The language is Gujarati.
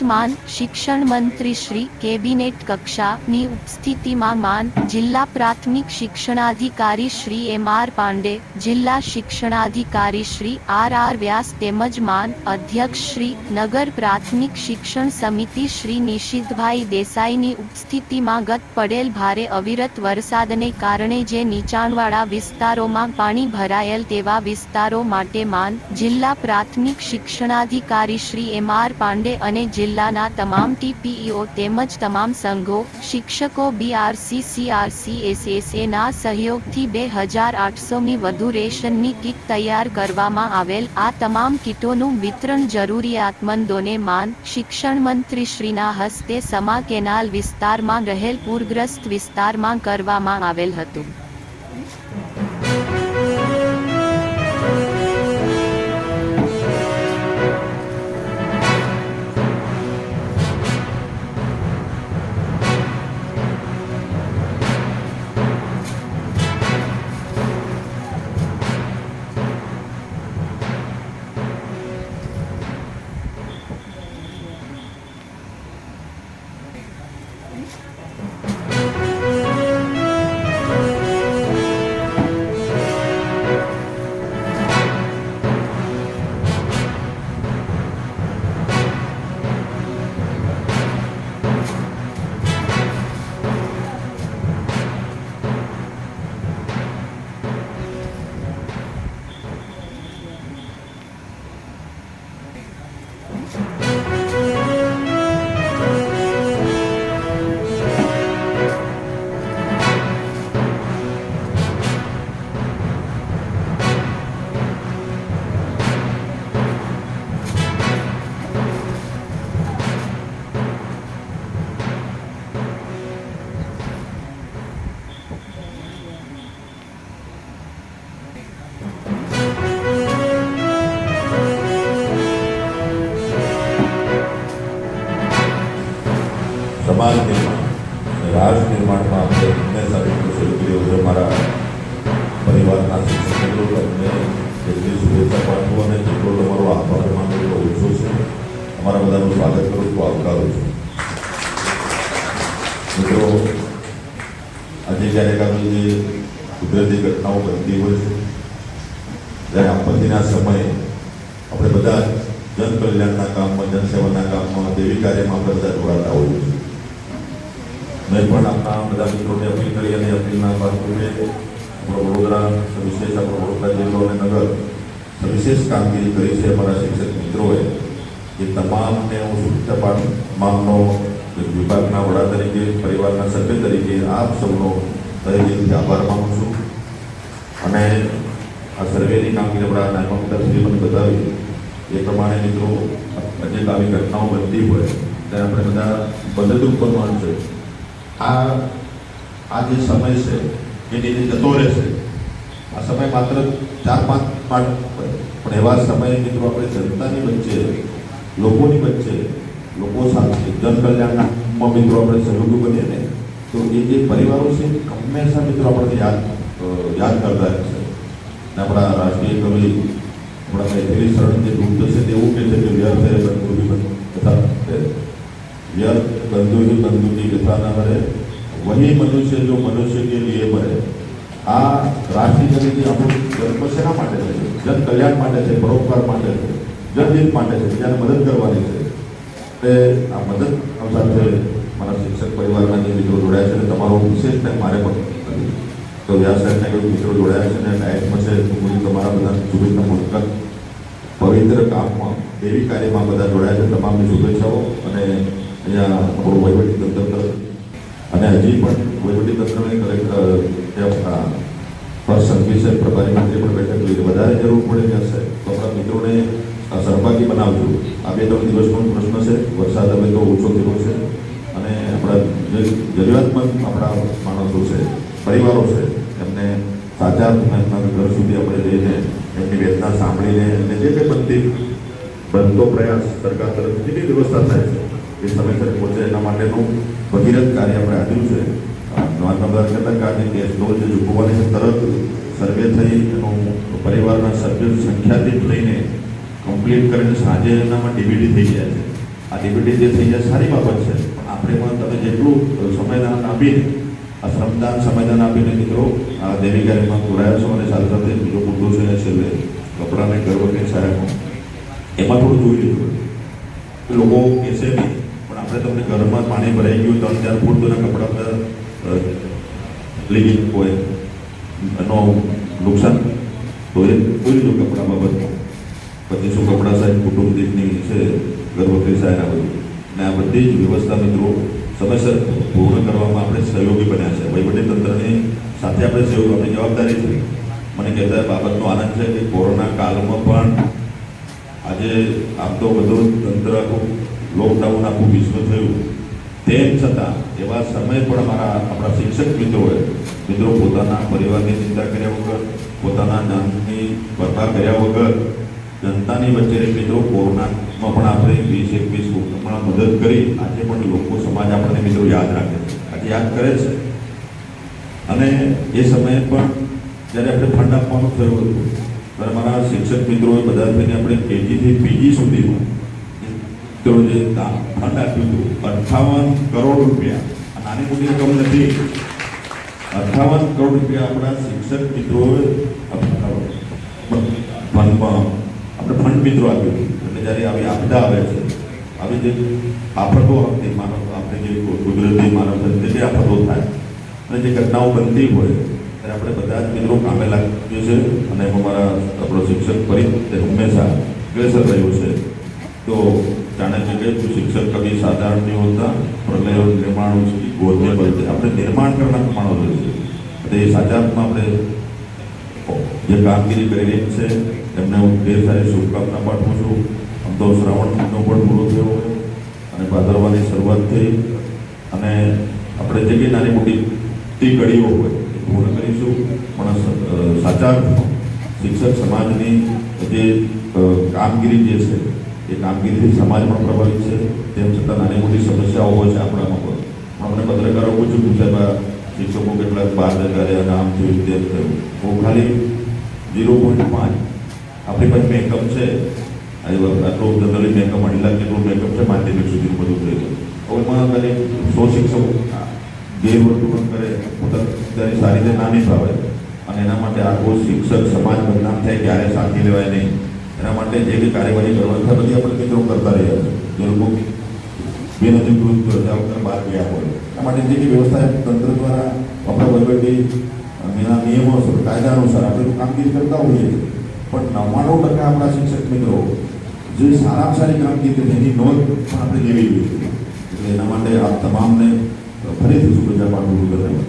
માન શિક્ષણ મંત્રી શ્રી કેબિનેટ કક્ષાની ઉપસ્થિતિમાં માન જિલ્લા પ્રાથમિક શિક્ષણાધિકારી શ્રી એમ.આર. પાંડે, જિલ્લા શિક્ષણાધિકારી શ્રી આર.આર. વ્યાસ તેમજ માન અધ્યક્ષ શ્રી નગર પ્રાથમિક શિક્ષણ સમિતિ શ્રી નિશિતભાઈ દેસાઈની ઉપસ્થિતિમાં ગત પડેલ ભારે અવિરત વરસાદને કારણે જે નીચાણવાળા વિસ્તારોમાં પાણી ભરાયેલ તેવા વિસ્તારો માટે માન જિલ્લા પ્રાથમિક શિક્ષણાધિકારી શ્રી એમ.આર. પાંડે અને જિલ્લાના તમામ ટીપીઈઓ તેમજ તમામ સંઘો, શિક્ષકો, બીઆરસી, સીઆરસી, એસએસએના સહયોગથી 2800ની વધુ રેશનની કીટ તૈયાર કરવામાં આવેલ. આ તમામ કીટોનું વિતરણ જરૂરિયાતમંદોને માન શિક્ષણ મંત્રીશ્રીના હસ્તે સમા કેનાલ વિસ્તારમાં રહેલ પૂરગ્રસ્ત વિસ્તારમાં કરવામાં આવેલ હતું. સમાજ નિર્માણ રાષ્ટ્ર નિર્માણમાં આપણે હંમેશા એટલું શરૂ કર્યો છે. મારા પરિવારના શિક્ષક મિત્રો તમને જેટલી શુભેચ્છા પાઠવું અને જેટલો તમારો આભાર માનો એટલો ઓછો છે. અમારા બધાનું સ્વાગત કરું છું, આવકારું છું. મિત્રો, આજે ક્યારેક આવી જે કુદરતી ઘટનાઓ બનતી હોય છે, જ્યારે આપત્તિના સમયે આપણે બધા જનકલ્યાણના કામમાં, જનસેવાના કામમાં, દેવી કાર્યમાં આપણે બધા જોડાતા હોઈએ છીએ. મેં પણ આપણા બધા મિત્રોને અપીલ કરી અને અપીલના ભાગરૂપે આપણો વડોદરા વિશેષ આપણો વડોદરા જિલ્લો અને નગર વિશેષ કામગીરી કરી છે. અમારા શિક્ષક મિત્રોએ એ તમામને હું શુભેચ્છા તમામનો વિભાગના વડા તરીકે, પરિવારના સભ્ય તરીકે આપ સૌનો તરીકેથી આભાર માનું છું. અને આ સર્વેની કામગીરી આપણા નાયબ મંત્રીશ્રીએ મને બતાવી એ પ્રમાણે મિત્રો આજે આવી ઘટનાઓ બનતી હોય ત્યારે આપણે બધા મદદરૂપ બનવાનું છે. આ જે સમય છે એ રીતે જતો રહેશે. આ સમય માત્ર 4-5 પણ એવા સમયે મિત્રો આપણે જનતાની વચ્ચે, લોકોની વચ્ચે, લોકો સાથે જનકલ્યાણના મિત્રો આપણે સહયોગી બનીએ ને તો એ જે પરિવારો છે હંમેશા મિત્રો આપણને યાદ કરતા રહેશે. આપણા રાષ્ટ્રીય કવિ આપણા મૈથિલી શરણ જે દૂત છે તે એવું કહે છે કે વ્યર્થ હે બંધુ ही बंधु की व्यथा न मरे, वही मनुष्य जो मनुष्य के लिए मरे. આ રાષ્ટ્રીય કવિ આપણું જન્મ શેના માટે છે? જન કલ્યાણ માટે છે, પરોપકાર માટે છે, જનહિત માટે છે, બીજાને મદદ કરવાની છે. એટલે આ મદદ સાથે મારા શિક્ષક પરિવારના જે મિત્રો જોડાયા છે તમારો વિશેષ ટાઈમ મારે પણ તો વ્યાસ સાહેબના કોઈ મિત્રો જોડાયા છે ને ડાયટમાં છે તો તમારા બધા શુભેચ્છા મુલાકાત પવિત્ર કામમાં, દેવી કાર્યમાં બધા જોડાયા છે. તમામની શુભેચ્છાઓ. અને અહીંયા આપણું વહીવટી તંત્ર અને હજી પણ વહીવટી તંત્રને પર્સન વિશે પ્રભારી મંત્રી પણ બેઠક લઈને વધારે જરૂર પડે ત્યાં છે તો આપણા મિત્રોને સહભાગી બનાવજો. આ 2-3 દિવસનો પ્રશ્ન છે. વરસાદ હવે તો ઓછો થયો છે અને આપણા જે જરૂરિયાતમંદ આપણા માણસો છે, પરિવારો છે, એમને સાચા એમના ઘર સુધી આપણે જઈને એમની વેદના સાંભળીને અને જે કંઈ બનતો પ્રયાસ સરકાર તરફથી જેટલી વ્યવસ્થા થાય છે એ સમયસર પહોંચે એના માટેનું ભગીરથ કાર્ય આપણે આપ્યું છે. નવા કહેતા કે આજે ગેસનો જે ચૂકવવાની છે તરત સર્વે થઈ એનું પરિવારના સભ્યો સંખ્યાથી લઈને કમ્પ્લીટ કરીને સાંજે એનામાં ડીવીડી થઈ ગયા છે. આ ડીબીટી જે થઈ જાય સારી બાબત છે, પણ આપણે પણ તમે જેટલું સમયદાન આપીને આ શ્રમદાન સમયદાન આપીને મિત્રો આ દેવી કાર્યમાં જોડાયા છો અને સાથે સાથે બીજો મુદ્દો છે છેલ્લે કપડાને ગર્ભવતી સહાયકો એમાં થોડું જોઈ લીધું કે લોકો કહેશે નહીં, પણ આપણે તમને ઘરમાં પાણી ભરાઈ ગયું 3-4 ફૂટ તો કપડાં બધા લીગી હોય એનો નુકસાન તો એ જોઈ લીધું કપડા બાબતમાં 2500 કપડા સાહેબ કુટુંબ દીઠની છે ગર્ભવતી સહાયના બધું અને આ બધી જ વ્યવસ્થા મિત્રો સમયસર પૂર્ણ કરવામાં આપણે સહયોગી બન્યા છે. વહીવટી તંત્રની સાથે આપણે સહયોગ આપણી જવાબદારી છે. મને કહેતા બાબતનો આનંદ છે કે કોરોના કાળમાં પણ આજે આમ તો બધું તંત્ર આખું લોકડાઉન આખું વિશ્વ થયું, તેમ છતાં એવા સમય પણ આપણા શિક્ષક મિત્રો પોતાના પરિવારની ચિંતા કર્યા વગર, પોતાના જ્ઞાનની સ્પર્ધા કર્યા વગર જનતાની વચ્ચે મિત્રો કોરોનામાં પણ આપણે 20-21 પણ મદદ કરી. આજે પણ લોકો સમાજ આપણને મિત્રો યાદ રાખે છે, આજે યાદ કરે છે. અને એ સમયે પણ જ્યારે આપણે ફંડ આપવાનું થયું હતું ત્યારે મારા શિક્ષક મિત્રોએ બધા થઈને આપણે કેજીથી પીજી સુધીમાં મિત્રો જે ફંડ આપ્યું હતું 58 કરોડ રૂપિયા. આ નાની મોટી રકમ નથી. 58 કરોડ રૂપિયા આપણા શિક્ષક મિત્રોએ ફંડમાં આપણે ફંડ મિત્રો આપ્યું હતું. એટલે જ્યારે આવી આપદા આવે છે, આવી જે આફતો આવતી આપણે જે કુદરતી માનવ જે આફતો થાય અને જે ઘટનાઓ બનતી હોય ત્યારે આપણે બધા જ મિત્રો કામે લાગીએ છે. અને એમાં મારા આપણો શિક્ષક ફરી હંમેશા અગ્રેસર રહ્યો છે. તો ચાણક્ય કહે તો શિક્ષક કभी साधारण नहीं होता, प्रलय और निर्माण उसकी गोद में बनते. આપણે નિર્માણ કરવાના માણસો છે. એટલે એ સાચા અર્થમાં આપણે જે કામગીરી કરી રહી છે એમને હું ઢેર સારી શુભકામના પાઠવું છું. આમ તો શ્રાવણ મહિનો પણ પૂરો થયો હોય અને ભાદરવાની શરૂઆત થઈ અને આપણે જે કંઈ નાની મોટી કડીઓ હોય એ પૂર્ણ કરીશું. પણ સાચા શિક્ષક સમાજની જે કામગીરી જે છે એ કામગીરીથી સમાજ પણ પ્રભાવિત છે. તેમ છતાં નાની મોટી સમસ્યાઓ હોય છે આપણામાં પણ અમને પત્રકારો પૂછ્યું સાહેબ શિક્ષકો કેટલાક બહાર જતા રહ્યા અને આમ થયું તેમ થયું. હું ખાલી 0.5 આપણી પાસે મેકઅપ છે, આટલું જનરલી મેકઅપ 2.5 લાખ જેટલું મેકઅપ છે માધ્યમિક સુધી બધું થઈ ગયું. હવે એમાં ખાલી 100 શિક્ષકો ગેરવર્તણૂક કરે, પોતાની સારી રીતે ના નિભાવે અને એના માટે આખો શિક્ષક સમાજ બદનામ થાય ક્યારે સાથી લેવાય નહીં. એના માટે જે બી કાર્યવાહી કરવાની થાય બધી આપણે મિત્રો કરતા રહ્યા છે. જે લોકો બિનઅધિકૃત રજા વગર બહાર ગયા હોય એના માટે જે બી વ્યવસ્થા તંત્ર દ્વારા આપણા વહીવટી નિયમો કાયદા અનુસાર આપણે કામગીરી કરતા હોઈએ છીએ. પણ 99% આપણા શિક્ષક મિત્રો જે સારામાં સારી કામગીરી એની નોંધ પણ આપણે લેવી જોઈએ. એટલે એના માટે આપ તમામને ફરીથી શુભેચ્છા પાઠવું.